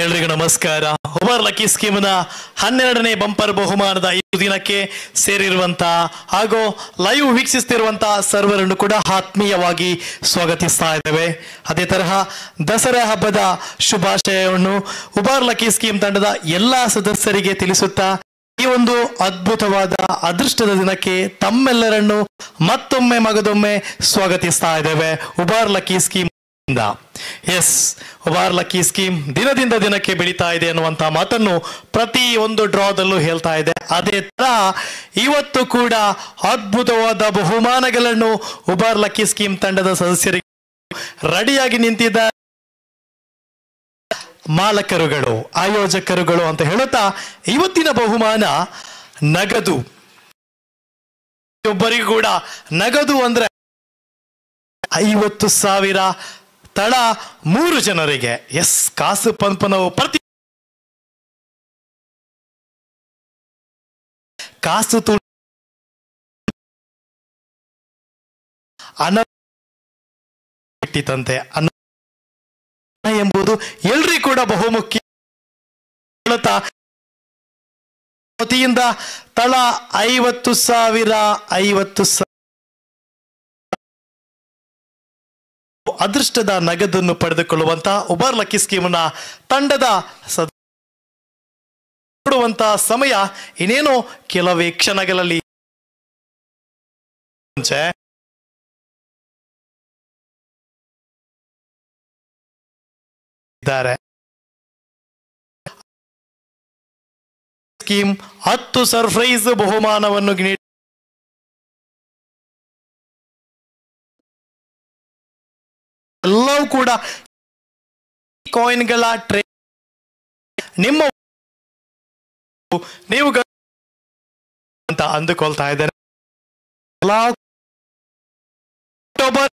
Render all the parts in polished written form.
ಎಲ್ರಿಗೂ ನಮಸ್ಕಾರ. ಹುಬಾರ್ lucky ಸ್ಕೀಮ್ನ 12ನೇ bumper ಬಹುಮಾನದ ಈ ದಿನಕ್ಕೆ ಸೇರಿರುವಂತ ಹಾಗೂ ಲೈವ್ ವೀಕ್ಷಿಸುತ್ತಿರುವಂತ ಸರ್ವರನ್ನು ಕೂಡ ಆತ್ಮೀಯವಾಗಿ ಸ್ವಾಗತಿಸ್ತಾ ಇದ್ದೇವೆ. ಅದೇ ತರಹ ದಸರಾ ಹಬ್ಬದ ಶುಭಾಶಯವನ್ನು ಹುಬಾರ್ ಲಕ್ಕಿ ಸ್ಕೀಮ್ ತಂಡದ ಎಲ್ಲಾ ಸದಸ್ಯರಿಗೆ ತಿಳಿಸುತ್ತಾ ಈ ಒಂದು ಅದ್ಭುತವಾದ ಅದೃಷ್ಟದ ದಿನಕ್ಕೆ ತಮ್ಮೆಲ್ಲರನ್ನು ಮತ್ತೊಮ್ಮೆ ಮಗದೊಮ್ಮೆ ಸ್ವಾಗತಿಸ್ತಾ ಇದ್ದೇವೆ Ubar lucky scheme. Yes, Ubar lucky scheme ದಿನದಿಂದ ದಿನಕ್ಕೆ ಬೆಳೀತಾ ಇದೆ ಅನ್ನುವಂತಹ ಮಾತನ್ನು ಪ್ರತಿ ಒಂದು ಡ್ರಾದಲ್ಲೂ ಹೇಳ್ತಾ ಇದೆ. ಅದೇ ತರ ಇವತ್ತು ಕೂಡ ಅದ್ಭುತವಾದ ಬಹುಮಾನಗಳನ್ನು ಹುಬಾರ್ ಲಕ್ಕಿ ಸ್ಕೀಮ್ ತಂಡದ ಸದಸ್ಯರಿಗೆ ರೆಡಿಯಾಗಿ ನಿಂತಿದ್ದ ಮಾಲಕರುಗಳು, ಆಯೋಜಕರುಗಳು ಅಂತ ಹೇಳುತ್ತಾ ಇವತ್ತಿನ ಬಹುಮಾನ ನಗದು. ಒಬ್ಬರಿಗೂ ಕೂಡ ನಗದು ಅಂದ್ರೆ 50,000 ತಳ 3 ಜನರಿಗೆ. ಎಸ್, ಕಾಸು ಪಂಪನವು ಪ್ರತಿ ಕಾಸು ಇಟ್ಟಿತಂತೆ. ಅನ್ನ ಎಂಬುದು ಎಲ್ರಿಗೂ ಕೂಡ ಬಹುಮುಖ್ಯ. ವತಿಯಿಂದ ತಳ 50,000 ಅದೃಷ್ಟದ ನಗದನ್ನು ಪಡೆದುಕೊಳ್ಳುವಂತ ಹುಬಾರ್ ಲಕ್ಕಿ ಸ್ಕೀಮ್ನ ತಂಡದ ಕೊಡುವಂತ ಸಮಯ ಇನ್ನೇನು ಕೆಲವೇ ಕ್ಷಣಗಳಲ್ಲಿ ಇದ್ದಾರೆ. ಸ್ಕೀಮ್ 10 ಸರ್ಪ್ರೈಸ್ ಬಹುಮಾನವನ್ನು ನೀಡಿ ಎಲ್ಲವೂ ಕೂಡ ಕಾಯಿನ್ಗಳ ಟ್ರೇ ನಿಮ್ಮ ನೀವು ಅಂತ ಅಂದುಕೊಳ್ತಾ ಇದ್ದಾರೆ. ಅಕ್ಟೋಬರ್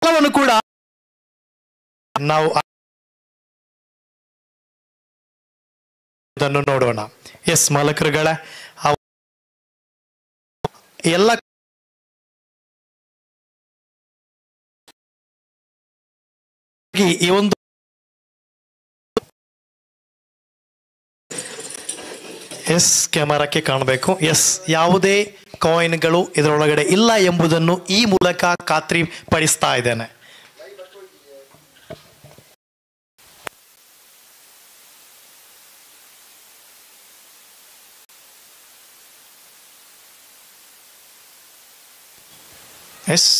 ಎಲ್ಲವನ್ನು ಕೂಡ ನಾವು ಅದನ್ನು ನೋಡೋಣ. ಎಸ್ ಮಾಲಕರುಗಳ ಎಲ್ಲ ಈ ಒಂದು ಎಸ್ ಕ್ಯಾಮರಾಕ್ಕೆ ಕಾಣಬೇಕು. ಎಸ್, ಯಾವುದೇ ಕಾಯಿನ್ಗಳು ಇದರೊಳಗಡೆ ಇಲ್ಲ ಎಂಬುದನ್ನು ಈ ಮೂಲಕ ಖಾತ್ರಿ ಪಡಿಸ್ತಾ ಇದ್ದೇನೆ. S,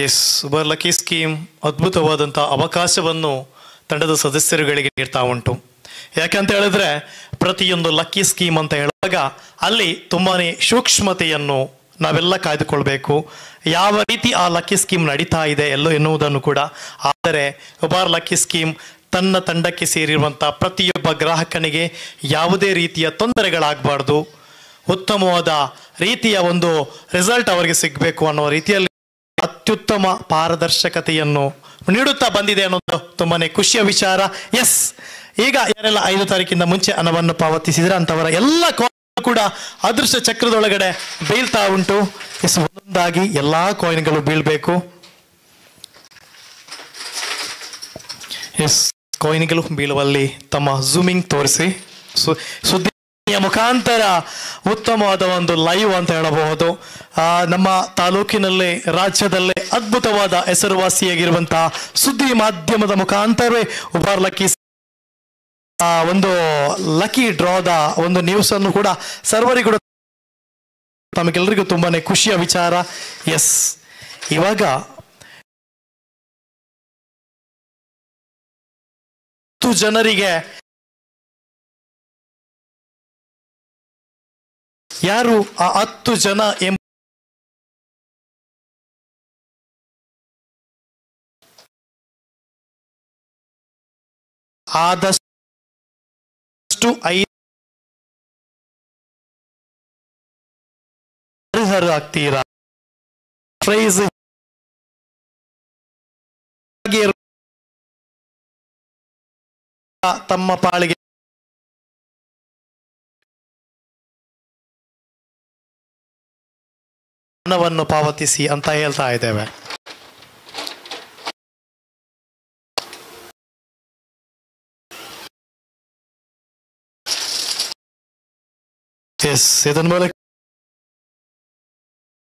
S, Ubar lucky scheme ಅದ್ಭುತವಾದಂಥ ಅವಕಾಶವನ್ನು ತಂಡದ ಸದಸ್ಯರುಗಳಿಗೆ ನೀಡ್ತಾ ಉಂಟು. ಯಾಕಂತ ಹೇಳಿದ್ರೆ ಪ್ರತಿಯೊಂದು ಲಕ್ಕಿ ಸ್ಕೀಮ್ ಅಂತ ಹೇಳುವಾಗ ಅಲ್ಲಿ ತುಂಬಾನೇ ಸೂಕ್ಷ್ಮತೆಯನ್ನು ನಾವೆಲ್ಲ ಕಾಯ್ದುಕೊಳ್ಬೇಕು. ಯಾವ ರೀತಿ ಆ ಲಕ್ಕಿ ಸ್ಕೀಮ್ ನಡೀತಾ ಇದೆ ಎಲ್ಲೋ ಎನ್ನುವುದನ್ನು ಕೂಡ. ಆದರೆ ಹುಬಾರ್ ಲಕ್ಕಿ ಸ್ಕೀಮ್ ತನ್ನ ತಂಡಕ್ಕೆ ಸೇರಿರುವಂಥ ಪ್ರತಿಯೊಬ್ಬ ಗ್ರಾಹಕನಿಗೆ ಯಾವುದೇ ರೀತಿಯ ತೊಂದರೆಗಳಾಗಬಾರ್ದು, ಉತ್ತಮವಾದ ರೀತಿಯ ಒಂದು ರಿಸಲ್ಟ್ ಅವರಿಗೆ ಸಿಗಬೇಕು ಅನ್ನೋ ರೀತಿಯಲ್ಲಿ ಅತ್ಯುತ್ತಮ ಪಾರದರ್ಶಕತೆಯನ್ನು ನೀಡುತ್ತಾ ಬಂದಿದೆ ಅನ್ನೋದು ತುಂಬಾನೇ ಖುಷಿಯ ವಿಚಾರ. ಎಸ್, ಈಗ ಯಾರೆಲ್ಲ 5 ತಾರೀಕಿಂದ ಮುಂಚೆ ಹಣವನ್ನು ಪಾವತಿಸಿದ್ರೆ ಅಂತವರ ಎಲ್ಲ ಕಾಯಿನ್ ಕೂಡ ಅದೃಷ್ಟ ಚಕ್ರದೊಳಗಡೆ ಬೀಳ್ತಾ ಉಂಟು. ಎಸ್, ಒಂದೊಂದಾಗಿ ಎಲ್ಲಾ ಕಾಯಿನ್ಗಳು ಬೀಳ್ಬೇಕು. ಎಸ್, ಕಾಯಿನ್ಗಳು ಬೀಳುವಲ್ಲಿ ತಮ್ಮ ಝೂಮಿಂಗ್ ತೋರಿಸಿ ಸುದ್ದಿ ಮುಖಾಂತರ ಉತ್ತಮವಾದ ಒಂದು ಲೈವ್ ಅಂತ ಹೇಳಬಹುದು. ನಮ್ಮ ತಾಲೂಕಿನಲ್ಲೇ ರಾಜ್ಯದಲ್ಲೇ ಅದ್ಭುತವಾದ ಹೆಸರುವಾಸಿಯಾಗಿರುವಂತಹ ಸುದ್ದಿ ಮಾಧ್ಯಮದ ಮುಖಾಂತರವೇ ಹುಬಾರ್ ಲಕ್ಕಿ ಒಂದು ಲಕ್ಕಿ ಡ್ರಾದ ಒಂದು ನ್ಯೂಸ್ ಅನ್ನು ಕೂಡ ಸರ್ವರಿಗೂ ತಮಗೆಲ್ಲರಿಗೂ ತುಂಬಾನೇ ಖುಷಿಯ ವಿಚಾರ. ಎಸ್, ಇವಾಗ ಜನರಿಗೆ ಯಾರು ಆ 10 ಜನ ಆದಷ್ಟು ಆಗ್ತೀರಾ ಪ್ರೈಸ್ ತಮ್ಮ ಪಾಳಿಗೆ ಹಣವನ್ನು ಪಾವತಿಸಿ ಅಂತ ಹೇಳ್ತಾ ಇದ್ದೇವೆ. ಎಸ್, ಇದರ ಮೂಲಕ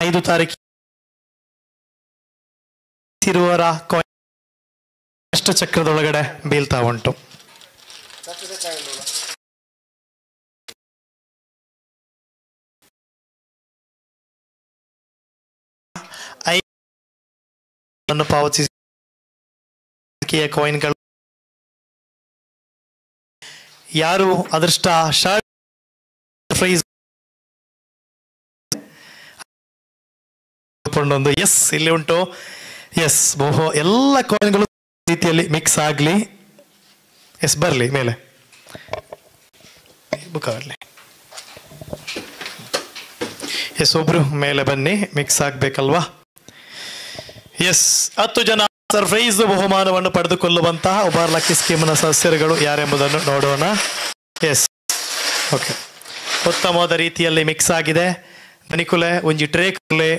5 ತಾರೀಕು ಇರುವರ ಕಾಯಿನ್ ಅಷ್ಟ ಚಕ್ರದೊಳಗಡೆ ಬೀಳ್ತಾ ಉಂಟು. ಪಾವತಿಸಿ ಕಾಯಿನ್ಗಳು ಯಾರು ಅದೃಷ್ಟ ಪ್ರೈಸ್ ಒಂದು ಎಸ್ ಇಲ್ಲಿ ಉಂಟು. ಎಸ್, ಎಲ್ಲ ಕಾಯಿನ್ಗಳು ರೀತಿಯಲ್ಲಿ ಮಿಕ್ಸ್ ಆಗಲಿ. ಎಸ್, ಬರಲಿ ಮೇಲೆ ಬುಕ್ ಆಗಲಿ. ಎಸ್, ಒಬ್ರು ಮೇಲೆ ಬನ್ನಿ, ಮಿಕ್ಸ್ ಆಗ್ಬೇಕಲ್ವಾ. ಎಸ್, 10 ಜನ ಸರ್ಪ್ರೈಸ್ ಬಹುಮಾನವನ್ನು ಪಡೆದುಕೊಳ್ಳುವಂತಹ ಉಬಾರ್ ಲಕ್ಕಿ ಸ್ಕೀಮ್ನ ಸದಸ್ಯರುಗಳು ಯಾರೆಂಬುದನ್ನು ನೋಡೋಣ. ಎಸ್, ಓಕೆ, ಉತ್ತಮವಾದ ರೀತಿಯಲ್ಲಿ ಮಿಕ್ಸ್ ಆಗಿದೆ. ಮನಿಕುಲೆ ಒಂಜಿ ಟ್ರೇ ಕೊಲೆ,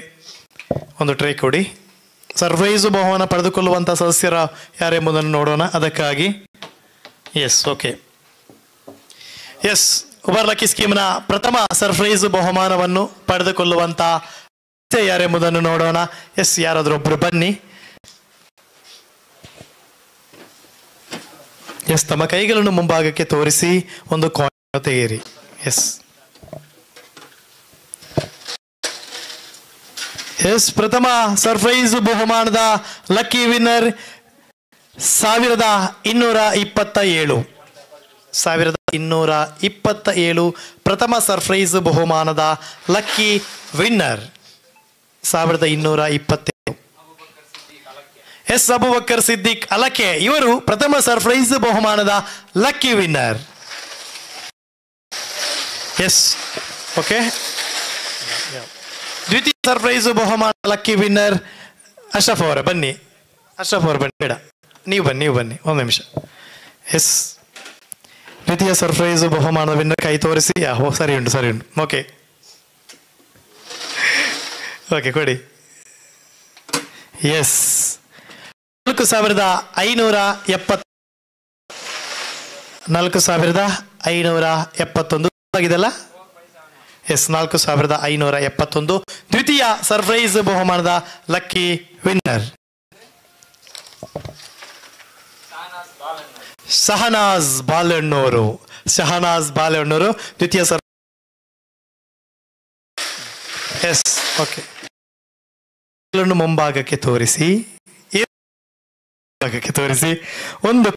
ಒಂದು ಟ್ರೇ ಕೊಡಿ. ಸರ್ಪ್ರೈಸ್ ಬಹುಮಾನ ಪಡೆದುಕೊಳ್ಳುವಂತಹ ಸದಸ್ಯರ ಯಾರೆಂಬುದನ್ನು ನೋಡೋಣ. ಅದಕ್ಕಾಗಿ yes, okay, yes, Ubar lucky ಸ್ಕೀಮ್ನ ಪ್ರಥಮ ಸರ್ಪ್ರೈಸ್ ಬಹುಮಾನವನ್ನು ಪಡೆದುಕೊಳ್ಳುವಂತ ಯಾರೆಂಬುದನ್ನು ನೋಡೋಣ. ಎಸ್, ಯಾರಾದ್ರೂ ಒಬ್ರು ಬನ್ನಿ. ಎಸ್, ತಮ್ಮ ಕೈಗಳನ್ನು ಮುಂಭಾಗಕ್ಕೆ ತೋರಿಸಿ ಒಂದು ಕಾಯಿನ್ ತೆಗೆಯಿರಿ. ಎಸ್, ಎಸ್, ಪ್ರಥಮ ಸರ್ಪ್ರೈಸ್ ಬಹುಮಾನದ ಲಕ್ಕಿ ವಿನ್ನರ್ 1227 1227 ಪ್ರಥಮ ಸರ್ಪ್ರೈಸ್ ಬಹುಮಾನದ lucky winner 1227. Yes, Abubakar Siddiq Alake ಇವರು ಪ್ರಥಮ ಸರ್ಪ್ರೈಸ್ ಬಹುಮಾನದ ಲಕ್ಕಿ ವಿನ್ನರ್. ಎಸ್, ಓಕೆ, ದ್ವಿತೀಯ ಸರ್ಪ್ರೈಸ್ ಬಹುಮಾನ ಲಕ್ಕಿ ವಿನ್ನರ್ ಅಶ್ರಫ್ ಅವರೇ ಬನ್ನಿ. ಅಶ್ರಫ್ ಅವರು ಬನ್ನಿ, ಬೇಡ ನೀವು ಬನ್ನಿ ಒಂದು ನಿಮಿಷ. ಎಸ್, ದ್ವಿತೀಯ ಸರ್ಪ್ರೈಸ್ ಬಹುಮಾನದ ವಿನ್ನರ್ ಕೈ ತೋರಿಸಿ. ಸರಿ ಉಂಟು. ಓಕೆ, ಓಕೆ, ಕೊಡಿ. ಎಸ್, 4570 4571 ಆಗಿದೆಲ್ಲ. ಎಸ್, 4571 ದ್ವಿತೀಯ ಸರ್ಪ್ರೈಸ್ ಬಹುಮಾನದ ಲಕ್ಕಿ ವಿನ್ನರ್ ಶಹನಾಜ್ ಬಾಲೆಣ್ಣೂರು ದ್ವಿತೀಯ ಎಸ್, ಓಕೆ, ಮುಂಭಾಗಕ್ಕೆ ತೋರಿಸಿ ಒಂದು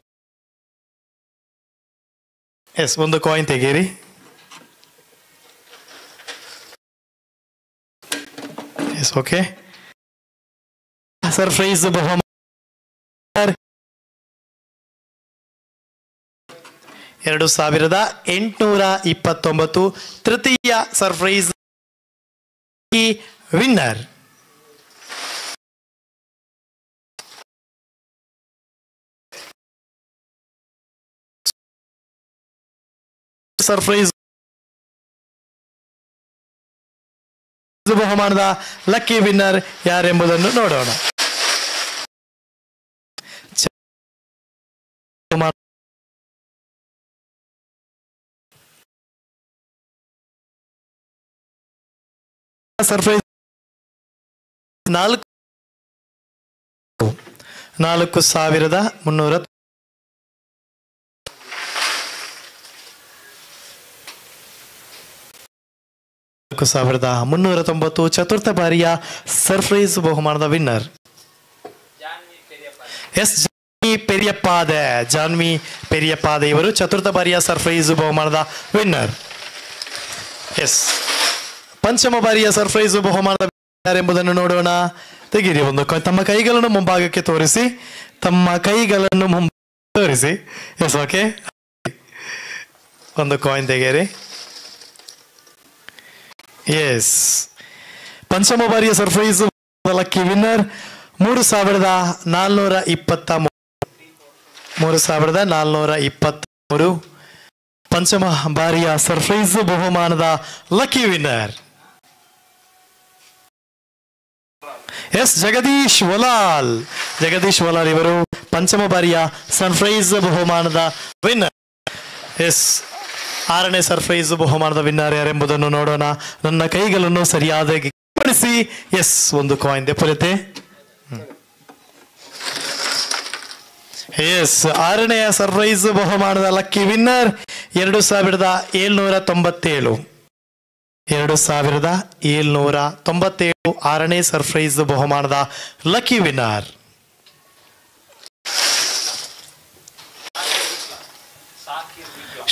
ಕಾಯಿನ್ ತೆಗೀರಿ. ಎಸ್, ಓಕೆ, ಸರ್ಪ್ರೈಸ್ ಬಹುಮಾನ 2829 ತೃತೀಯ ಸರ್ಪ್ರೈಸ್ ವಿನ್ನರ್ ಸರ್ಪ್ರೈಸ್ ಬಹುಮಾನದ ಲಕ್ಕಿ ವಿನ್ನರ್ ಯಾರೆಂಬುದನ್ನು ನೋಡೋಣ. ಸರ್ಪ್ರೈಸ್ 4390 4390 ಚತುರ್ಥ ಬಾರಿಯ ಸರ್ಪ್ರೈಸ್ ಬಹುಮಾನದ ವಿನ್ನರ್ ಎಸ್ ಜಾನ್ವಿ ಪೆರಿಯಪ್ಪಾದೆ ಇವರು ಚತುರ್ಥ ಬಾರಿಯ ಸರ್ಪ್ರೈಸ್ ಬಹುಮಾನದ ವಿನ್ನರ್. ಎಸ್, ಪಂಚಮ ಬಾರಿಯ ಸರ್ಪ್ರೈಸ್ ಬಹುಮಾನದ ಎಂಬುದನ್ನು ನೋಡೋಣ. ತೆಗೀರಿ ಒಂದು ತಮ್ಮ ಕೈಗಳನ್ನು ಮುಂಭಾಗಕ್ಕೆ ತೋರಿಸಿ. ಎಸ್, ಓಕೆ, ಒಂದು ಕಾಯಿನ್ ತೆಗೀರಿ. ಎಸ್, ಪಂಚಮ ಬಾರಿಯ ಸರ್ಪ್ರೈಸ್ ಲಕ್ಕಿ ವಿನ್ನರ್ 3423 ಪಂಚಮ ಬಾರಿಯ ಸರ್ಪ್ರೈಸ್ ಬಹುಮಾನದ lucky winner yes Jagadish Valal. Jagadish Valal ಇವರು ಪಂಚಮ ಬಾರಿಯ ಸರ್ಪ್ರೈಸ್ ಬಹುಮಾನದ ವಿನ್ನರ್. ಎಸ್, 6ನೇ ಸರ್ಪ್ರೈಸ್ ಬಹುಮಾನದ ವಿನ್ನರ್ ಯಾರೆಂಬುದನ್ನು ನೋಡೋಣ. ನನ್ನ ಕೈಗಳನ್ನು ಸರಿಯಾಗಿ ಪಡಿಸಿ. ಎಸ್, ಒಂದು ಕಾಯಿನ್ ದೆಪ್ಪಲತೆ. ಎಸ್, 6ನೇ ಸರ್ಪ್ರೈಸ್ ಬಹುಮಾನದ ಲಕ್ಕಿ ವಿನ್ನರ್ 2797. 2797 6ನೇ ಸರ್ಪ್ರೈಸ್ ಬಹುಮಾನದ ಲಕ್ಕಿ ವಿನ್ನರ್.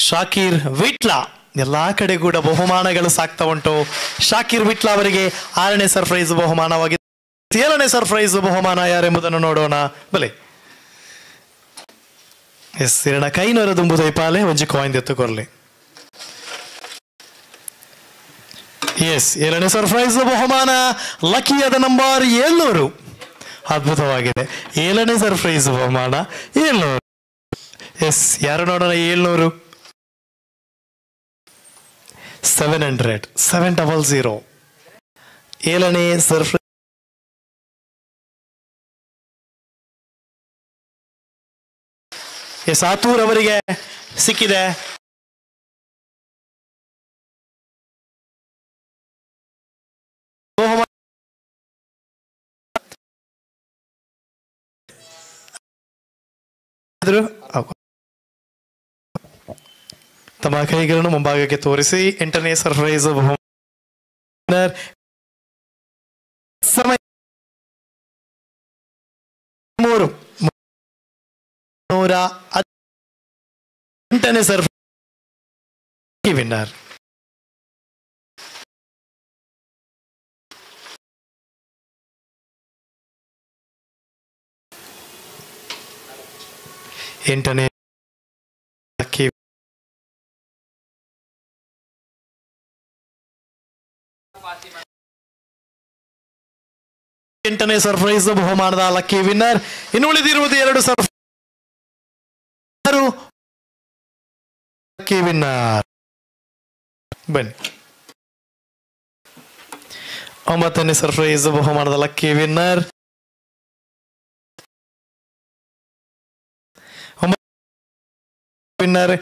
ಶಾಕೀರ್ ವಿಟ್ಲ. ಎಲ್ಲಾ ಕಡೆ ಕೂಡ ಬಹುಮಾನಗಳು ಸಾಕ್ತಾ ಉಂಟು. ಶಾಕೀರ್ ವಿಟ್ಲ ಅವರಿಗೆ 6ನೇ ಸರ್ಪ್ರೈಸ್ ಬಹುಮಾನವಾಗಿದೆ. 7ನೇ ಸರ್ಪ್ರೈಸ್ ಬಹುಮಾನ ಯಾರೆಂಬುದನ್ನು ನೋಡೋಣ. ಬಲೆ ಎಸ್, 2 ಕೈನೂರ ದುಂಬುದು ಪಾಲೆ ಒಂಜಿ ಕಾಯಿನ್ ಎತ್ತುಕೊರ್ಲಿ. ಎಸ್, 7ನೇ ಸರ್ಪ್ರೈಸ್ ಬಹುಮಾನ ಲಕ್ಕಿಯಾದ ನಂಬರ್ 700. ಅದ್ಭುತವಾಗಿದೆ. 7ನೇ ಸರ್ಪ್ರೈಸ್ ಬಹುಮಾನ 700. ಎಸ್, ಯಾರು ನೋಡೋಣ? 700 700 700 ಸರ್ಪ್ರೈಸ್. ಎಸ್, ಆತೂರ್ ಅವರಿಗೆ ಸಿಕ್ಕಿದೆ. ತಮ್ಮ ಕೈಗಳನ್ನು ಮುಂಭಾಗಕ್ಕೆ ತೋರಿಸಿ 8ನೇ ಸರ್ಪ್ರೈಸ್ ಬಹುಮಾನ ಸಮಯ 8ನೇ ಸರ್ಪ್ರೈಸ್ ವಿನ್ನರ್. ಎಂಟನೇ ಲಕ್ಕಿ ಎಂಟನೇ ಸರ್ಪ್ರೈಸ್ ಬಹುಮಾನದ ಲಕ್ಕಿ ವಿನ್ನರ್. ಇನ್ನು ಉಳಿದಿರುವುದು 2 ಸರ್ಪ್ರೈಸ್ ಲಕ್ಕಿ ವಿನ್ನರ್. ಬನ್ನಿ, 9ನೇ ಸರ್ಪ್ರೈಸ್ ಬಹುಮಾನದ lucky winner winner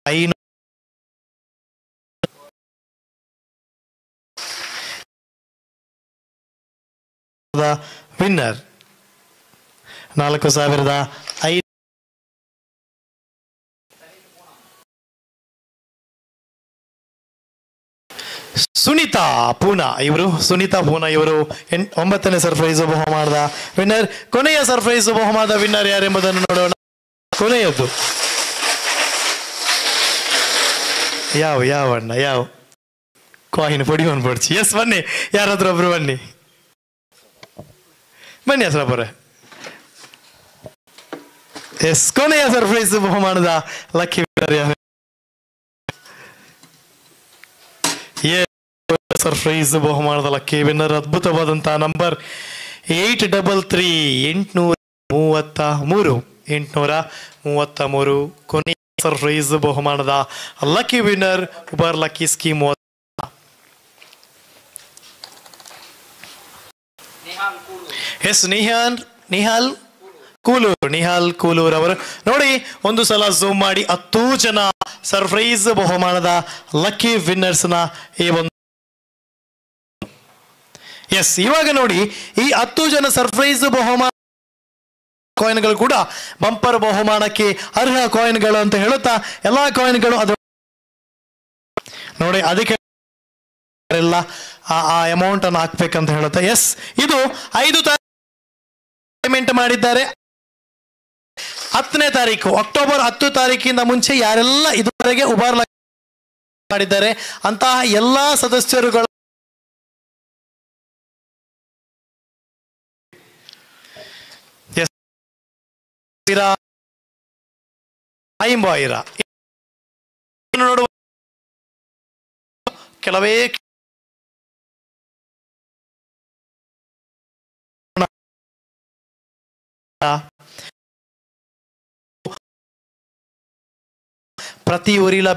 500 winner 4005. Sunita Poona ಇವರು 9ನೇ ಸರ್ಪ್ರೈಸ್ ಬಹುಮಾನದ ವಿನ್ನರ್. ಕೊನೆಯ ಸರ್ಪ್ರೈಸ್ ಬಹುಮಾನದ ವಿನ್ನರ್ ಯಾರೆಂಬುದನ್ನು ನೋಡೋಣ. ಕೊನೆಯದ್ದು ಯಾವ ಅಣ್ಣ, ಯಾವ ಕಾಯಿನ್ ಪೊಡಿ ಒಂದು ಪಡ್ಚಿ. ಎಸ್, ಬನ್ನಿ, ಯಾರಾದ್ರೂ ಒಬ್ರು ಬನ್ನಿ ಹತ್ರ ಬರ. ಎಸ್, ಕೊನೆಯ ಸರ್ಪ್ರೈಸ್ ಬಹುಮಾನದ ಲಕ್ಕಿ ವಿನ್ನರ್ ಯಾರು? ಸರ್ಪ್ರೈಸ್ ಬಹುಮಾನದ ಲಕ್ಕಿ ವಿನ್ನರ್ ಅದ್ಭುತವಾದಂತಹ ನಂಬರ್ 833. ಕೊನೆಯ ಸರ್ಪ್ರೈಸ್ ಬಹುಮಾನದ lucky winner Ubar lucky scheme. Yes, Nihal Kulur ಅವರು ನೋಡಿ, ಒಂದು ಸಲ ಝೂಮ್ ಮಾಡಿ 10 ಜನ ಸರ್ಪ್ರೈಸ್ ಬಹುಮಾನದ ಲಕ್ಕಿ ವಿನ್ನರ್ಸ್ ನ ಈ ಒಂದು. ಎಸ್, ಇವಾಗ ನೋಡಿ, ಈ 10 ಜನ ಸರ್ಪ್ರೈಸ್ ಬಹುಮಾನ ಕಾಯಿನ್ಗಳು ಕೂಡ ಬಂಪರ್ ಬಹುಮಾನಕ್ಕೆ ಅರ್ಹ ಕಾಯಿನ್ಗಳು ಅಂತ ಹೇಳುತ್ತಾ ಎಲ್ಲಾ ಕಾಯಿನ್ಗಳು ಅದು ನೋಡಿ, ಅದಕ್ಕೆ ಎಲ್ಲ ಆ ಅಮೌಂಟ್ ಅನ್ನು ಹಾಕ್ಬೇಕಂತ ಹೇಳುತ್ತೆ. ಎಸ್, ಇದು 5 ತಾರೀಕು ಪೇಮೆಂಟ್ ಮಾಡಿದ್ದಾರೆ. 10ನೇ ತಾರೀಕು ಅಕ್ಟೋಬರ್ 10 ತಾರೀಕಿಂದ ಮುಂಚೆ ಯಾರೆಲ್ಲ ಇದುವರೆಗೆ ಉಬಾರ್ ಮಾಡಿದ್ದಾರೆ ಅಂತಹ ಎಲ್ಲಾ ಸದಸ್ಯರುಗಳು ನೋಡುವ ಕೆಲವೇ ಪ್ರತಿ ಊರಿಲ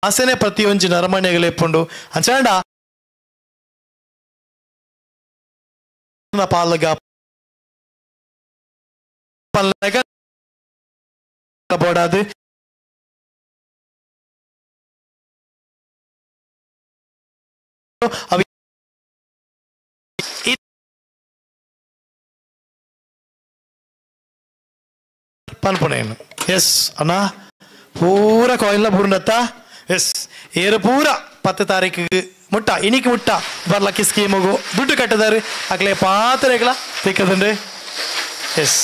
ಆಸೆನೆ ಪ್ರತಿಯೊಂಜಿ ನರಮನೆಗಳೆಪ್ಪುಂಡು ಅಂಚಾಂಡ ಪಾಲ್ಗ ಬೋಡಾದು పనుపునేను ఎస్ అన్నా పూరా కాయిన్ల బురుండత్తా ఎస్ ఏరు పూరా 10 ತಾರೀಕು ಮುಟ್ಟ ಇನಿಕ್ ಮುಟ್ಟ ಬರ್ಲಕ್ಕಿ ಸ್ಕೀಮಗು ದುಡ್ಡು ಕಟ್ಟದಾರೆ ಆಗ್ಲೇ ಪಾತ್ರೆಗಳ ತಿಕ್ಕದಂಡ್ರಿ ಎಸ್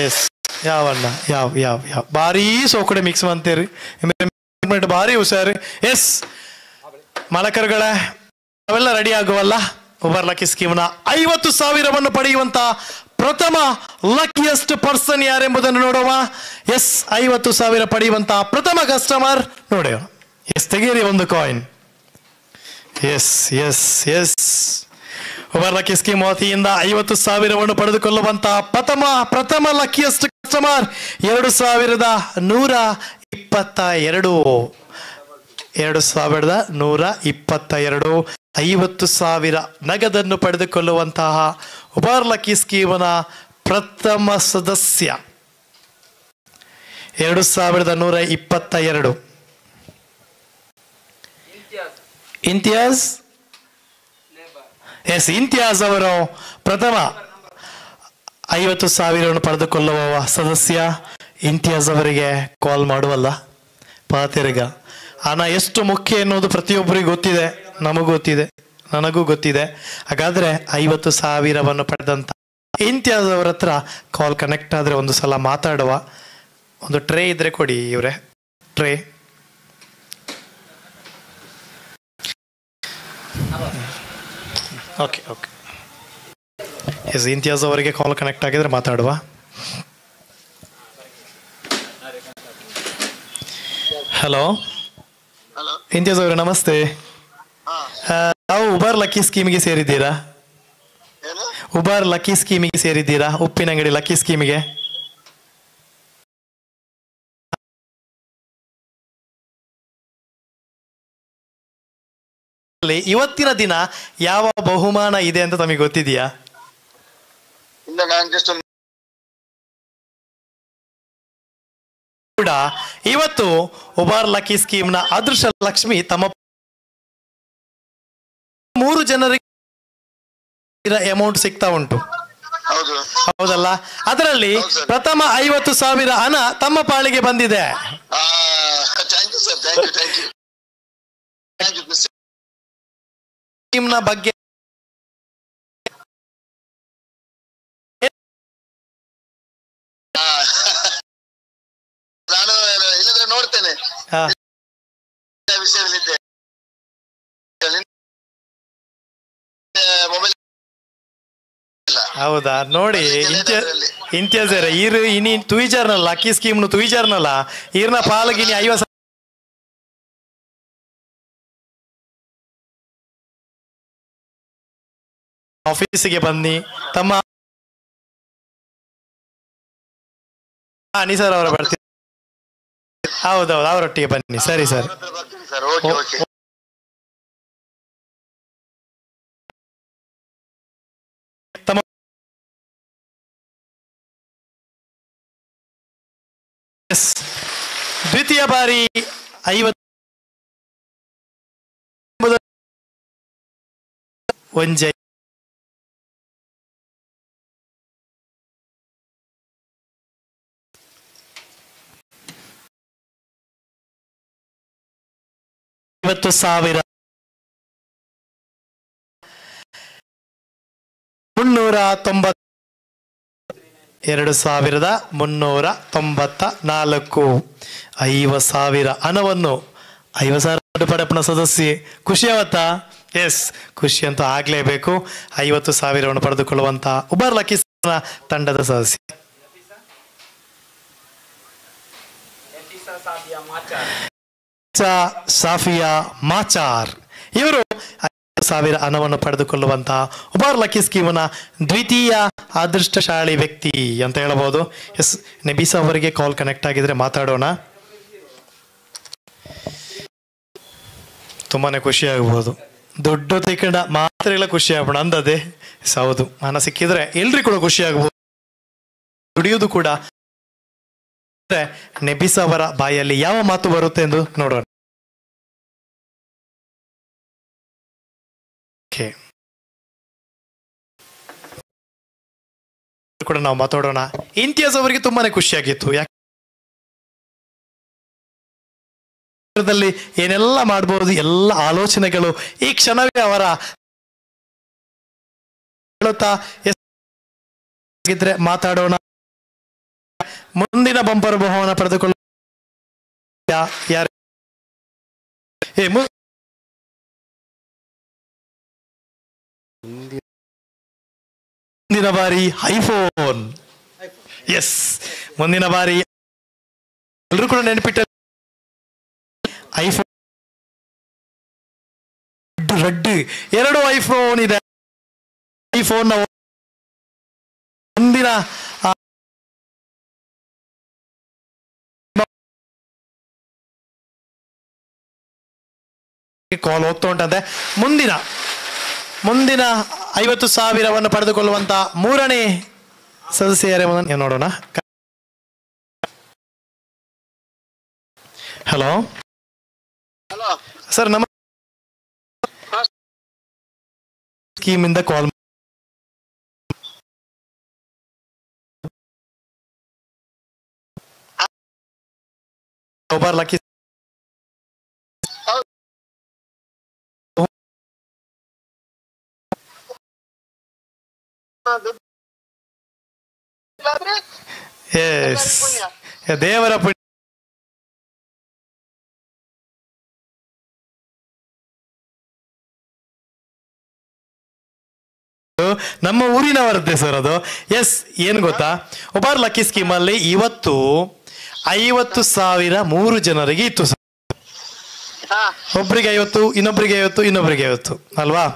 ಎಸ್ ಯಾವಣ್ಣ ಯಾವ ಯಾವ ಯಾವ ಭಾರಿ ಸೋಕಡೆ ಮಿಕ್ಸ್ ಮಾಡ್ತೀರಿ ಭಾರಿ ಹುಷಾರು ಎಸ್ ಮಲಕರುಗಳ ಅವೆಲ್ಲ ರೆಡಿ ಆಗುವಲ್ಲ ಉಬರ್ ಲಕ್ಕಿ ಸ್ಕೀಮ್ನ 50,000 ಪಡೆಯುವಂತ ಪ್ರಥಮ ಲಕ್ಕಿಯಸ್ಟ್ ಪರ್ಸನ್ ಯಾರೆಂಬುದನ್ನು ನೋಡುವ ಎಸ್ 50,000 ಪಡೆಯುವಂತ ಪ್ರಥಮ ಕಸ್ಟಮರ್ ನೋಡುವ ಎಸ್ ತೆಗೀರಿ ಒಂದು coin S S S Uber lucky scheme ವತಿಯಿಂದ 50,000 ಪಡೆದುಕೊಳ್ಳುವಂತ ಪ್ರಥಮ ಲಕ್ಕಿಯಸ್ಟ್ ಕಸ್ಟಮರ್ 2,122 50,000 ನಗದನ್ನು ಪಡೆದುಕೊಳ್ಳುವಂತಹ ಉಬರ್ ಲಕ್ಕಿ ಸ್ಕೀಮ್ನ ಪ್ರಥಮ ಸದಸ್ಯ 2,122 ಇಂತಿಯಾಜ್ ಎಸ್ ಇಂತಿಯಾಜ್ ಅವರು ಪ್ರಥಮ 50,000 ಪಡೆದುಕೊಳ್ಳುವ ಸದಸ್ಯ ಇಂತಿಯಾಜ್ ಅವರಿಗೆ ಕಾಲ್ ಮಾಡುವಲ್ಲ ಪಾತೆರಿಗ ಹಣ ಎಷ್ಟು ಮುಖ್ಯ ಎನ್ನುವುದು ಪ್ರತಿಯೊಬ್ಬರಿಗೂ ಗೊತ್ತಿದೆ, ನಮಗೂ ಗೊತ್ತಿದೆ, ನನಗೂ ಗೊತ್ತಿದೆ. ಹಾಗಾದ್ರೆ 50,000 ಪಡೆದಂತ ಇಂತಿಯಾಜ್ ಅವರ ಹತ್ರ ಕಾಲ್ ಕನೆಕ್ಟ್ ಆದ್ರೆ ಒಂದು ಸಲ ಮಾತಾಡುವ. ಒಂದು ಟ್ರೇ ಇದ್ರೆ ಕೊಡಿ ಇವ್ರೆ, tray. Okay okay yes, Imtiaz ಅವರಿಗೆ ಕಾಲ್ ಕನೆಕ್ಟ್ ಆಗಿದ್ರೆ ಮಾತಾಡುವ. ಹಲೋ ಇಂತಿಯಾಜ್ ಅವರೇ ನಮಸ್ತೆ. ತಾವು ಉಬರ್ ಲಕ್ಕಿ ಸ್ಕೀಮಿಗೆ ಸೇರಿದ್ದೀರಾ? ಉಬರ್ ಲಕ್ಕಿ ಸ್ಕೀಮಿಗೆ ಸೇರಿದ್ದೀರಾ? ಉಪ್ಪಿನಂಗಡಿ ಲಕ್ಕಿ ಸ್ಕೀಮಿಗೆ. ಇವತ್ತಿನ ದಿನ ಯಾವ ಬಹುಮಾನ ಇದೆ ಅಂತ ತಮಗೆ ಗೊತ್ತಿದೆಯಾ? ಕೂಡ ಇವತ್ತು ಉಬರ್ ಲಕ್ಕಿ ಸ್ಕೀಮ್ ನ ಅದೃಷ್ಟ ಲಕ್ಷ್ಮಿ ತಮ್ಮ 3 ಜನರಿಗೆ ಅಮೌಂಟ್ ಸಿಗ್ತಾ ಉಂಟು, ಹೌದಲ್ಲ? ಅದರಲ್ಲಿ ಪ್ರಥಮ 50,000 ಹಣ ತಮ್ಮ ಪಾಳಿಗೆ ಬಂದಿದೆ. ಸ್ಕೀಮ್ ನ ಬಗ್ಗೆ ನಾನು ಇಲ್ಲದ್ರೆ ನೋಡ್ತೇನೆ. ಹೌದಾ? ನೋಡಿ ಇಂತಿಯಾಜ್ ಇನಿ ತುಯಿಜಾರ್ನಲ್ಲ ಲಕ್ಕಿ ಸ್ಕೀಮ್ ನು ತುಯಿಜಾರ್ನಲ್ಲ ಈರ್ನ ಪಾಲಗಿನಿ 50,000 ಆಫೀಸಿಗೆ ಬನ್ನಿ ತಮ್ಮ ಅನಿಸರ್ ಅವರ ಬರ್ತೀವಿ. ಹೌದೌದು, ಅವರೊಟ್ಟಿಗೆ ಬನ್ನಿ. ಸರಿ ಸರ್. ದ್ವಿತೀಯ ಬಾರಿ 50 ಒಂಜೈ $50,000 390 2,394 50,000 ಹಣವನ್ನು 50,000 ಪಡೆಪನ ಸದಸ್ಯೆ. ಖುಷಿ ಆವತ್ತಾ? ಎಸ್, ಖುಷಿ ಅಂತೂ ಆಗ್ಲೇಬೇಕು. 50,000 ಪಡೆದುಕೊಳ್ಳುವಂತ ಉಬರ್ ಲಕ್ಕಿ ತಂಡದ ಸದಸ್ಯ ಸಾಫಿಯಾ ಮಾಚಾರ್ ಇವರು 50,000 ಹಣವನ್ನು ಪಡೆದುಕೊಳ್ಳುವಂತಹ ಉಬರ್ ಲಕ್ಕಿ ಸ್ಕೀಮ್ನ ದ್ವಿತೀಯ ಅದೃಷ್ಟಶಾಲಿ ವ್ಯಕ್ತಿ ಅಂತ ಹೇಳಬಹುದು. ಎಸ್, ನಬೀಸಾ ಅವರಿಗೆ ಕಾಲ್ ಕನೆಕ್ಟ್ ಆಗಿದ್ರೆ ಮಾತಾಡೋಣ. ತುಂಬಾನೇ ಖುಷಿ ಆಗ್ಬೋದು. ದುಡ್ಡು ತಿಕ್ಕಂಡ ಮಾತ್ರ ಎಲ್ಲ ಖುಷಿ ಆಗ್ಬೋಣ ಅಂದದೆ. ಹೌದು, ಹಣ ಸಿಕ್ಕಿದ್ರೆ ಎಲ್ರಿಗೂ ಕೂಡ ಖುಷಿ ಆಗ್ಬೋದು. ದುಡಿಯುವುದು ಕೂಡ. ನೆಬಿಸ್ ಅವರ ಬಾಯಲ್ಲಿ ಯಾವ ಮಾತು ಬರುತ್ತೆ ಎಂದು ನೋಡೋಣ. ಕೂಡ ನಾವು ಮಾತಾಡೋಣ. ಇಂತಿಯಾಜ್ ಅವರಿಗೆ ತುಂಬಾನೇ ಖುಷಿಯಾಗಿತ್ತು. ಯಾಕೆ ಏನೆಲ್ಲ ಮಾಡಬಹುದು, ಎಲ್ಲ ಆಲೋಚನೆಗಳು ಈ ಕ್ಷಣವೇ ಅವರ ಹೇಳುತ್ತಾ ಮಾತಾಡೋಣ. ಮುಂದಿನ ಬಂಪರ್ ಬಹುಮಾನ ಪಡೆದುಕೊಳ್ಳ ಮುಂದಿನ ಬಾರಿ ಐಫೋನ್. ಎಸ್, ಮುಂದಿನ ಬಾರಿ ಎಲ್ಲರೂ ಕೂಡ ನೆನಪಿಟ್ಟ ಐಫೋನ್ ರೆಡ್ 2 ಐಫೋನ್ ಇದೆ. ಐಫೋನ್ ಮುಂದಿನ ಕಾಲ್ ಹೋಗ್ತಾ ಉಂಟಂತೆ. ಮುಂದಿನ 50,000 ಪಡೆದುಕೊಳ್ಳುವಂತ 3ನೇ ಸದಸ್ಯರೇ ನೋಡೋಣ. ಹಲೋ ಸರ್, ನಮ್ಮ ಸ್ಕೀಮಿಂದ ಕಾಲ್ ಲಕ್ಕಿ ದೇವರ ಪುಣ್ಯ. ನಮ್ಮ ಊರಿನವರದ್ದೇ ಸರ್ ಅದು. ಎಸ್, ಏನು ಗೊತ್ತಾ, ಒಬ್ಬರ ಲಕ್ಕಿ ಸ್ಕೀಮ್ ಅಲ್ಲಿ ಇವತ್ತು 50,000 3 ಜನರಿಗೆ ಇತ್ತು ಸರ್. ಒಬ್ರಿಗೆ 50, ಇನ್ನೊಬ್ರಿಗೆ 50, ಇನ್ನೊಬ್ರಿಗೆ 50 ಅಲ್ವಾ?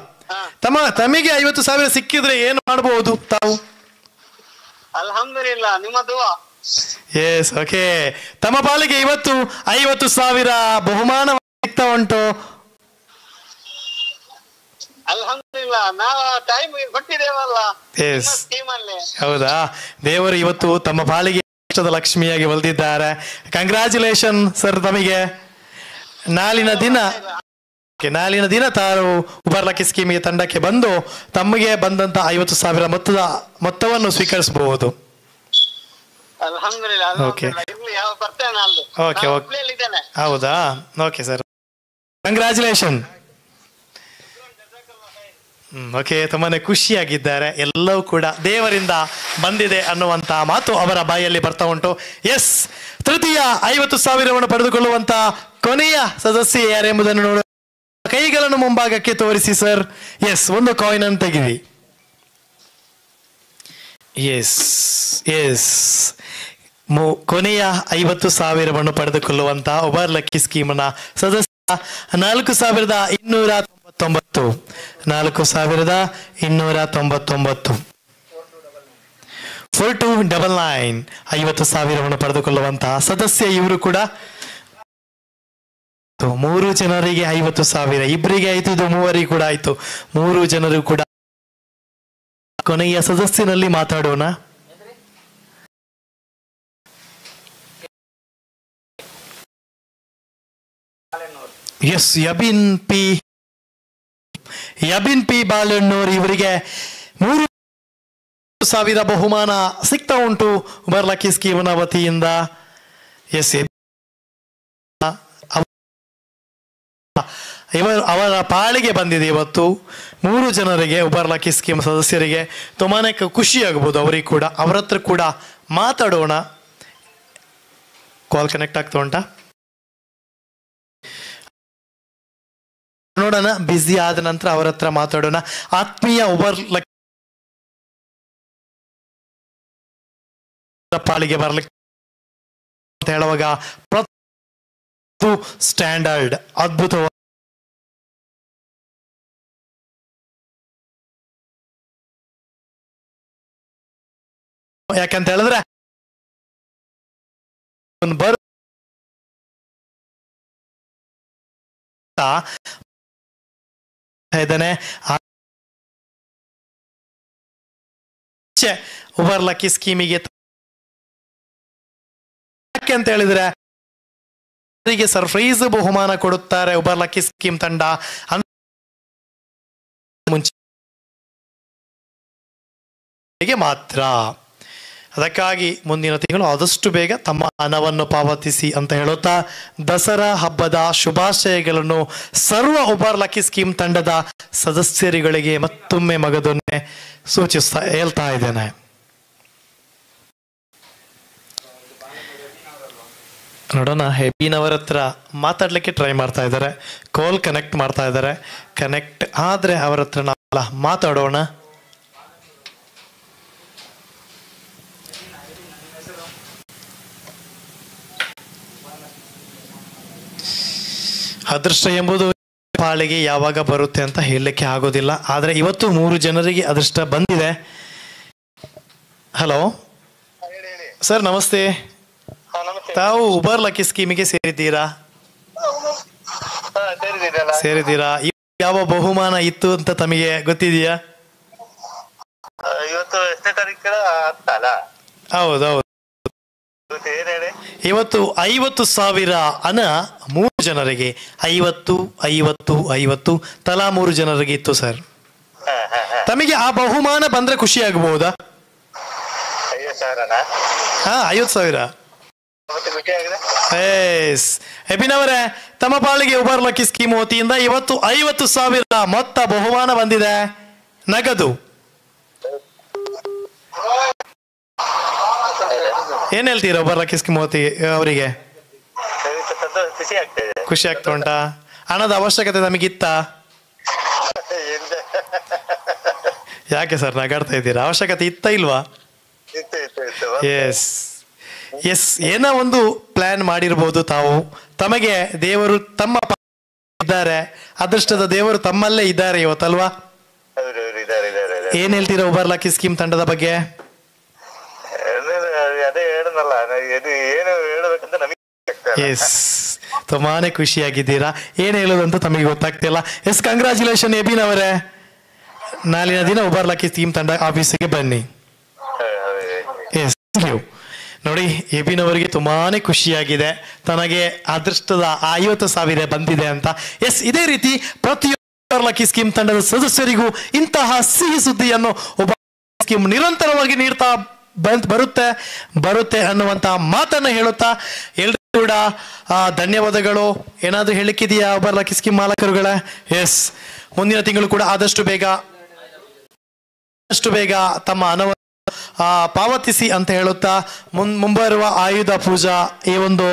ತಮಗೆ 50,000 ಸಿಕ್ಕಿದ್ರೆ ಏನು ಮಾಡಬಹುದು ತಾವು? ಅಲ್ಹಮ್ದುಲಿಲ್ಲಾ, ನಿಮ್ಮ ದುವಾ. S, okay. ತಮ್ಮ ಪಾಲಿಗೆ ಇವತ್ತು 50,000 ಬಹುಮಾನ ಸಿಗ್ತಾ ಉಂಟು. ಅಲ್ಹಮ್ದುಲಿಲ್ಲಾ, ನಾವು ಟೈಮ್ ಕೊಟ್ಟಿದ್ದೇವಲ್ಲ. ಎಸ್, ಹೌದಾ? ದೇವರು ಇವತ್ತು ತಮ್ಮ ಪಾಲಿಗೆ ಲಕ್ಷ್ಮಿಯಾಗಿ ಒಲಿದಿದ್ದಾರೆ. ಕಂಗ್ರಾಚುಲೇಷನ್ ಸರ್ ತಮಗೆ. ನಾಳಿನ ದಿನ ತಾವು ಉಬರ್ ಲಕ್ಕಿ ಸ್ಕೀಮಿಗೆ ತಂಡಕ್ಕೆ ಬಂದು ತಮಗೆ ಬಂದಂತ 50,000 ಮೊತ್ತವನ್ನು ಸ್ವೀಕರಿಸಬಹುದು. ಹೌದಾ? Okay sir, congratulation. ಓಕೆ, ತುಂಬಾನೇ ಖುಷಿಯಾಗಿದ್ದಾರೆ. ಎಲ್ಲವೂ ಕೂಡ ದೇವರಿಂದ ಬಂದಿದೆ ಅನ್ನುವಂತ ಮಾತು ಅವರ ಬಾಯಲ್ಲಿ ಬರ್ತಾ ಉಂಟು. ಎಸ್, ತೃತೀಯ 50,000 ಪಡೆದುಕೊಳ್ಳುವಂತ ಕೊನೆಯ ಸದಸ್ಯ ಯಾರೆಂಬುದನ್ನು ನೋಡ. ಕೈಗಳನ್ನು ಮುಂಭಾಗಕ್ಕೆ ತೋರಿಸಿ ಸರ್. ಎಸ್, ಒಂದು ಕಾಯಿನ್ ಅನ್ನು ತೆಗಿರಿ. ಎಸ್, ಕೊನೆಯ 50,000 ಪಡೆದುಕೊಳ್ಳುವಂತ ಉಬರ್ ಲಕ್ಕಿ ಸ್ಕೀಮ್ನ ಸದಸ್ಯ 4,299. 4,299. 4299. 50,000 ಪಡೆದುಕೊಳ್ಳುವಂತಹ ಸದಸ್ಯ ಇವರು ಕೂಡ. 3 ಜನರಿಗೆ 50,000, ಇಬ್ಬರಿಗೆ ಆಯ್ತು, ಇದು 3 ಕೂಡ ಆಯ್ತು. 3 ಜನರು ಕೂಡ. ಕೊನೆಯ ಸದಸ್ಯನಲ್ಲಿ ಮಾತಾಡೋಣ. ಎಸ್, ಯಬಿನ್ ಪಿ ಬಾಳೆಣ್ಣೂರು ಇವರಿಗೆ 3,000 ಬಹುಮಾನ ಸಿಗ್ತಾ ಉಂಟು ಉಬರ್ ಲಕ್ಕಿ ಸ್ಕೀಮ್ನ ವತಿಯಿಂದ. ಎಸ್, ಅವರ ಪಾಳಿಗೆ ಬಂದಿದೆ ಇವತ್ತು 3 ಜನರಿಗೆ, ಉಬರ್ ಲಕ್ಕಿ ಸ್ಕೀಮ್ ಸದಸ್ಯರಿಗೆ. ತುಂಬಾನೇ ಖುಷಿಯಾಗಬಹುದು ಅವರಿಗೆ ಕೂಡ. ಅವರ ಹತ್ರ ಕೂಡ ಮಾತಾಡೋಣ. ಕಾಲ್ ಕನೆಕ್ಟ್ ಆಗ್ತಾ ಉಂಟಾ ನೋಡೋಣ. ಬ್ಯುಸಿ ಆದ ನಂತರ ಅವರ ಹತ್ರ ಮಾತಾಡೋಣ. ಆತ್ಮೀಯ ಉಬರ್ ಲಕ್ಕಿ ಪಾಳಿಗೆ ಬರ್ಲಿಕ್ಕೆ ಅಂತ ಹೇಳುವಾಗ ಸ್ಟ್ಯಾಂಡರ್ಡ್ ಅದ್ಭುತ. ಯಾಕಂತ ಹೇಳಿದ್ರೆ ಇದ್ದಾನೆ. ಉಬರ್ ಲಕ್ಕಿ ಸ್ಕೀಮಿಗೆ ಯಾಕೆ ಅಂತ ಹೇಳಿದ್ರೆ ಅವರಿಗೆ ಸರ್ಪ್ರೈಸ್ ಬಹುಮಾನ ಕೊಡುತ್ತಾರೆ ಉಬರ್ ಲಕ್ಕಿ ಸ್ಕೀಮ್ ತಂಡ. ಮುಂಚೆ ಮಾತ್ರ, ಅದಕ್ಕಾಗಿ ಮುಂದಿನ ತಿಂಗಳು ಆದಷ್ಟು ಬೇಗ ತಮ್ಮ ಹಣವನ್ನು ಪಾವತಿಸಿ ಅಂತ ಹೇಳುತ್ತಾ ದಸರಾ ಹಬ್ಬದ ಶುಭಾಶಯಗಳನ್ನು ಸರ್ವ ಉಬರ್ ಲಕ್ಕಿ ಸ್ಕೀಮ್ ತಂಡದ ಸದಸ್ಯರುಗಳಿಗೆ ಮತ್ತೊಮ್ಮೆ ಮಗದೊಮ್ಮೆ ಹೇಳ್ತಾ ಇದ್ದೇನೆ. ನೋಡೋಣ, ಹೆಬಿನವರ ಹತ್ರ ಮಾತಾಡ್ಲಿಕ್ಕೆ ಟ್ರೈ ಮಾಡ್ತಾ ಇದ್ದಾರೆ, ಕಾಲ್ ಕನೆಕ್ಟ್ ಮಾಡ್ತಾ ಇದ್ದಾರೆ. ಕನೆಕ್ಟ್ ಆದ್ರೆ ಅವರ ಹತ್ರ ನಾವೆಲ್ಲ ಮಾತಾಡೋಣ. ಅದೃಷ್ಟ ಎಂಬುದು ಪಾಳಿಗೆ ಯಾವಾಗ ಬರುತ್ತೆ ಅಂತ ಹೇಳಲಿಕ್ಕೆ ಆಗೋದಿಲ್ಲ. ಆದರೆ ಇವತ್ತು 3 ಜನರಿಗೆ ಅದೃಷ್ಟ ಬಂದಿದೆ. ಹಲೋ ಸರ್, ನಮಸ್ತೆ. ತಾವು ಉಬರ್ ಲಕ್ಕಿ ಸ್ಕೀಮಿಗೆ ಸೇರಿದ್ದೀರಾ? ಸೇರಿದ್ದೀರಾ? ಯಾವ ಬಹುಮಾನ ಇತ್ತು ಅಂತ ತಮಗೆ ಗೊತ್ತಿದೆಯಾ? ಹೌದೌದು, ಇವತ್ತು 50,000 ಹಣ 3 ಜನರಿಗೆ, 50 ತಲಾ 3 ಜನರಿಗೆ ಇತ್ತು ಸರ್. ತಮಗೆ ಆ ಬಹುಮಾನ ಬಂದ್ರೆ ಖುಷಿ ಆಗಬಹುದಾ? 50,000. ಹೆಬಿನವರೇ, ತಮ್ಮ ಪಾಳಿಗೆ ಉಬರ್ ಲಕ್ಕಿ ಸ್ಕೀಮ್ ವತಿಯಿಂದ ಇವತ್ತು 50,000 ಮೊತ್ತ ಬಹುಮಾನ ಬಂದಿದೆ, ನಗದು. ಏನ್ ಹೇಳ್ತೀರಾ ಉಬರ್ ಲಕ್ಕಿ ಸ್ಕೀಮ್ ಅವರಿಗೆ? ಖುಷಿ ಆಗ್ತಾ ಉಂಟಾ? ಹಣದ ಅವಶ್ಯಕತೆ ನಮಗಿತ್ತ? ಯಾಕೆ ಸರ್ ನಗಾಡ್ತಾ ಇದ್ದೀರಾ? ಅವಶ್ಯಕತೆ ಇತ್ತ ಇಲ್ವಾ? ಎಸ್ ಎಸ್, ಏನೋ ಒಂದು ಪ್ಲಾನ್ ಮಾಡಿರ್ಬೋದು ತಾವು. ತಮಗೆ ದೇವರು ತಮ್ಮ ಇದ್ದಾರೆ, ಅದೃಷ್ಟದ ದೇವರು ತಮ್ಮಲ್ಲೇ ಇದ್ದಾರೆ ಇವತ್ತಲ್ವಾ? ಏನ್ ಹೇಳ್ತೀರಾ ಉಬರ್ ಲಕ್ಕಿ ಸ್ಕೀಮ್ ತಂಡದ ಬಗ್ಗೆ? ಎಸ್, ತುಂಬಾನೇ ಖುಷಿಯಾಗಿದ್ದೀರಾ. ಏನ್ ಹೇಳೋದಂತ ತಮಗೆ ಗೊತ್ತಾಗ್ತಿಲ್ಲ. ಎಸ್, ಕಂಗ್ರಾಚುಲೇಷನ್ ಎಬಿನವರೇ. ನಾಳಿನ ದಿನ ಉಬರ್ ಲಕ್ಕಿ ಸ್ಕೀಮ್ ತಂಡ ಆಫೀಸಿಗೆ ಬನ್ನಿ. ಎಸ್, ನೋಡಿ, ಎಬಿನವರಿಗೆ ತುಂಬಾನೇ ಖುಷಿಯಾಗಿದೆ, ತನಗೆ ಅದೃಷ್ಟದ 50,000 ಬಂದಿದೆ ಅಂತ. ಎಸ್, ಇದೇ ರೀತಿ ಪ್ರತಿಯೊಬ್ಬ ಲಕ್ಕಿ ಸ್ಕೀಮ್ ತಂಡದ ಸದಸ್ಯರಿಗೂ ಇಂತಹ ಸಿಹಿ ಸುದ್ದಿಯನ್ನು ಒಬ್ಬ ಸ್ಕೀಮ್ ನಿರಂತರವಾಗಿ ನೀಡ್ತಾ ಬರುತ್ತೆ ಅನ್ನುವಂತ ಮಾತನ್ನ ಹೇಳುತ್ತಾ ಎಲ್ರಿಗೂ ಕೂಡ ಧನ್ಯವಾದಗಳು. ಏನಾದ್ರೂ ಹೇಳಿಕ್ಕಿದೆಯಾ ಉಬರ್ ಲಕ್ಕಿ ಸ್ಕೀಮ್ ಮಾಲಕರುಗಳ? ಎಸ್, ಮುಂದಿನ ತಿಂಗಳು ಕೂಡ ಆದಷ್ಟು ಬೇಗ ತಮ್ಮ ಹಣವನ್ನು ಪಾವತಿಸಿ ಅಂತ ಹೇಳುತ್ತಾ ಮುಂಬರುವ ಆಯುಧ ಪೂಜಾ ಈ ಒಂದು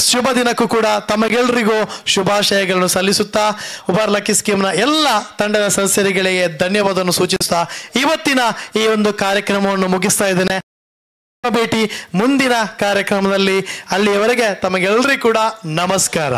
ಶುಭ ದಿನಕ್ಕೂ ಕೂಡ ತಮಗೆಲ್ಲರಿಗೂ ಶುಭಾಶಯಗಳನ್ನು ಸಲ್ಲಿಸುತ್ತಾ ಉಬರ್ ಲಕ್ಕಿ ಸ್ಕೀಮ್ನ ಎಲ್ಲ ತಂಡದ ಸದಸ್ಯರುಗಳಿಗೆ ಧನ್ಯವಾದವನ್ನು ಸೂಚಿಸುತ್ತಾ ಇವತ್ತಿನ ಈ ಒಂದು ಕಾರ್ಯಕ್ರಮವನ್ನು ಮುಗಿಸ್ತಾ ಇದ್ದೇನೆ. ಭೇಟಿ ಮುಂದಿನ ಕಾರ್ಯಕ್ರಮದಲ್ಲಿ. ಅಲ್ಲಿಯವರೆಗೆ ತಮಗೆಲ್ಲರಿಗೂ ಕೂಡ ನಮಸ್ಕಾರ.